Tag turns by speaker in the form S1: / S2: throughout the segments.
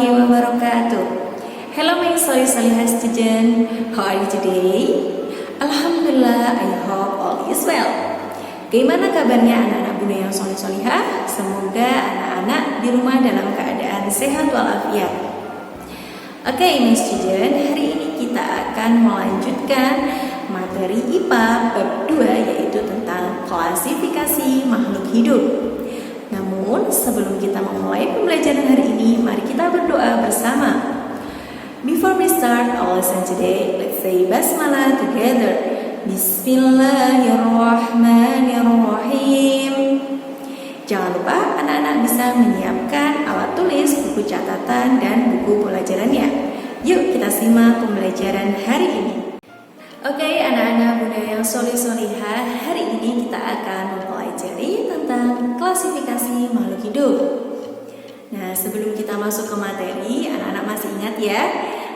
S1: warahmatullahi wabarakatuh. Hello my solih-solihah student, how are you today? Alhamdulillah, I hope all is well. Bagaimana kabarnya anak-anak bunda yang solih-solihah? Semoga anak-anak di rumah dalam keadaan sehat walafiat. Oke my student, hari ini kita akan melanjutkan materi IPA bab 2, yaitu tentang klasifikasi makhluk hidup. Namun sebelum kita memulai pembelajaran hari ini, mari kita berdoa bersama. Before we start our lesson today, let's say basmalah together. Bismillahirrahmanirrahim. Jangan lupa anak-anak bisa menyiapkan alat tulis, buku catatan, dan buku pelajarannya. Yuk kita simak pembelajaran hari ini. Oke, anak-anak bunda yang solih-solihah, hari ini kita akan mempelajari tentang klasifikasi makhluk hidup. Nah, sebelum kita masuk ke materi, anak-anak masih ingat ya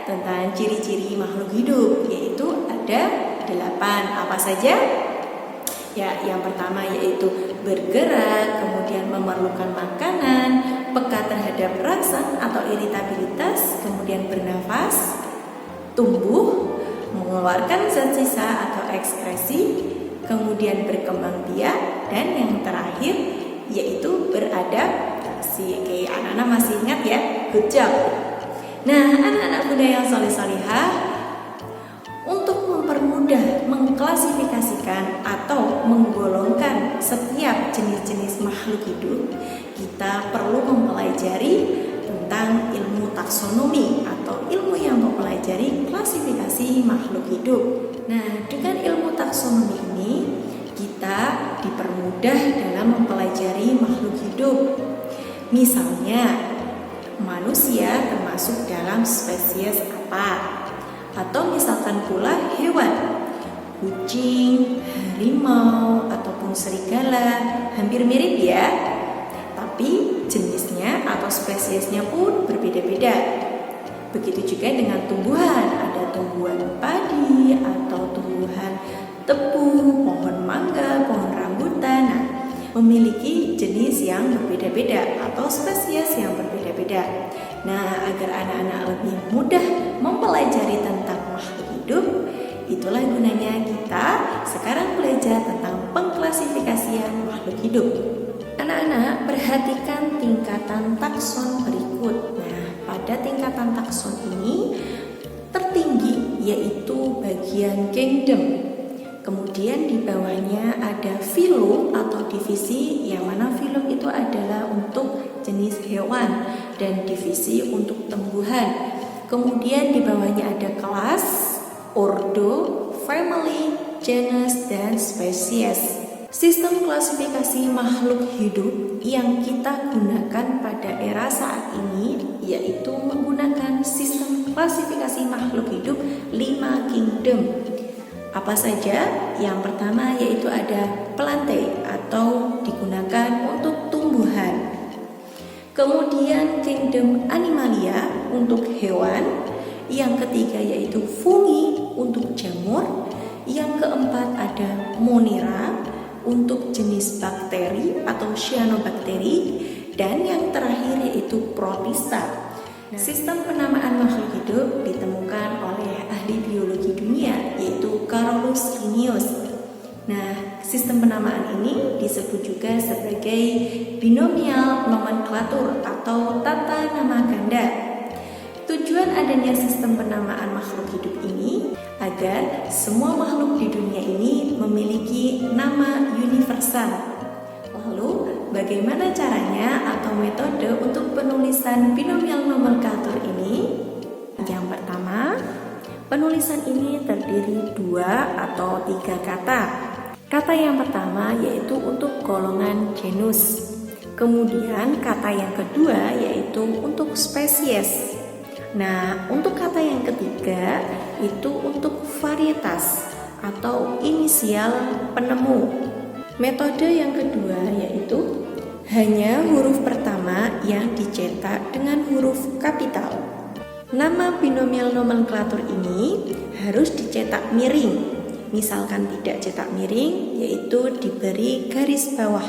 S1: tentang ciri-ciri makhluk hidup, yaitu ada 8. Apa saja? Ya, yang pertama yaitu bergerak, kemudian memerlukan makanan, peka terhadap rasa atau iritabilitas, kemudian bernafas, tumbuh, mengeluarkan zat sisa atau ekskresi, kemudian berkembang biak, dan yang terakhir yaitu beradaptasi. Oke, anak-anak masih ingat ya? Good job. Nah, anak-anak bunda yang solih-solihah, untuk mempermudah mengklasifikasikan atau menggolongkan setiap jenis-jenis makhluk hidup, kita perlu mempelajari tentang ilmu taksonomi atau ilmu yang mempelajari klasifikasi makhluk hidup. Nah, dengan ilmu taksonomi ini kita dipermudah dalam mempelajari makhluk hidup. Misalnya, manusia termasuk dalam spesies apa? Atau misalkan pula hewan, kucing, harimau, ataupun serigala, hampir mirip ya, tapi jenisnya atau spesiesnya pun berbeda-beda. Begitu juga dengan tumbuhan, ada tumbuhan padi atau tumbuhan tebu, pohon mangga, pohon rambutan. Nah, memiliki jenis yang berbeda-beda atau spesies yang berbeda-beda. Nah, agar anak-anak lebih mudah mempelajari tentang makhluk hidup, itulah gunanya kita sekarang belajar tentang pengklasifikasian makhluk hidup. Anak-anak, perhatikan tingkatan takson berikut. Nah, pada tingkatan takson ini tertinggi yaitu bagian kingdom. Kemudian di bawahnya ada filum atau divisi, yang mana filum itu adalah untuk jenis hewan dan divisi untuk tumbuhan. Kemudian di bawahnya ada kelas, ordo, family, genus, dan spesies. Sistem klasifikasi makhluk hidup yang kita gunakan pada era saat ini yaitu menggunakan sistem klasifikasi makhluk hidup 5 kingdom. Apa saja? Yang pertama yaitu ada plantae atau digunakan untuk tumbuhan. Kemudian kingdom animalia untuk hewan. Yang ketiga yaitu fungi untuk jamur. Yang keempat ada monera untuk jenis bakteri atau cyanobactery, dan yang terakhir yaitu protista. Sistem penamaan makhluk hidup ditemukan oleh ahli biologi dunia yaitu Carolus Linnaeus. Nah, sistem penamaan ini disebut juga sebagai binomial nomenklatur atau tata nama ganda. Tujuan adanya sistem penamaan makhluk hidup ini agar semua makhluk di dunia ini memiliki nama universal. Lalu, bagaimana caranya atau metode untuk penulisan binomial nomenklatur ini? Yang pertama, penulisan ini terdiri 2 atau 3 kata. Kata yang pertama yaitu untuk golongan genus. Kemudian kata yang kedua yaitu untuk spesies. Nah, untuk kata yang ketiga itu untuk varietas atau inisial penemu. Metode yang kedua yaitu hanya huruf pertama yang dicetak dengan huruf kapital. Nama binomial nomenklatur ini harus dicetak miring. Misalkan tidak cetak miring, yaitu diberi garis bawah.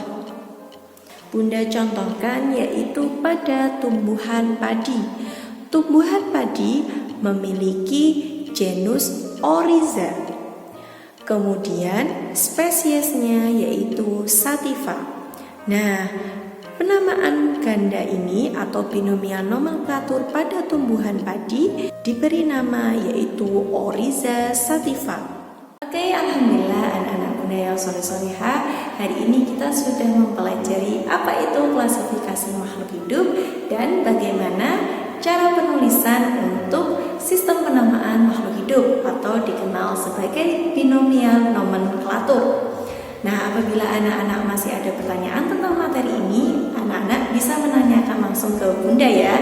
S1: Bunda contohkan yaitu pada tumbuhan padi. tumbuhan padi memiliki genus Oryza. Kemudian spesiesnya yaitu Sativa. Nah, penamaan ganda ini atau binomial nomenklatur pada tumbuhan padi diberi nama yaitu Oryza sativa. Oke, alhamdulillah anak-anak bunda yang soleh-soleha, hari ini kita sudah mempelajari apa itu klasifikasi makhluk hidup dan bagaimana cara penulisan untuk sistem penamaan makhluk hidup atau dikenal sebagai binomial nomenklatur. Nah, apabila anak-anak masih ada pertanyaan tentang materi ini, anak-anak bisa menanyakan langsung ke bunda ya.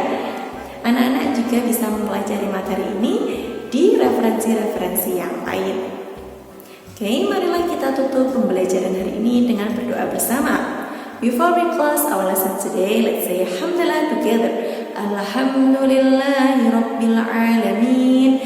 S1: Anak-anak juga bisa mempelajari materi ini di referensi-referensi yang lain. Oke, marilah kita tutup pembelajaran hari ini dengan berdoa bersama. Before we close our lesson today, let's say Alhamdulillah together. Alhamdulillahi Rabbil Alamin.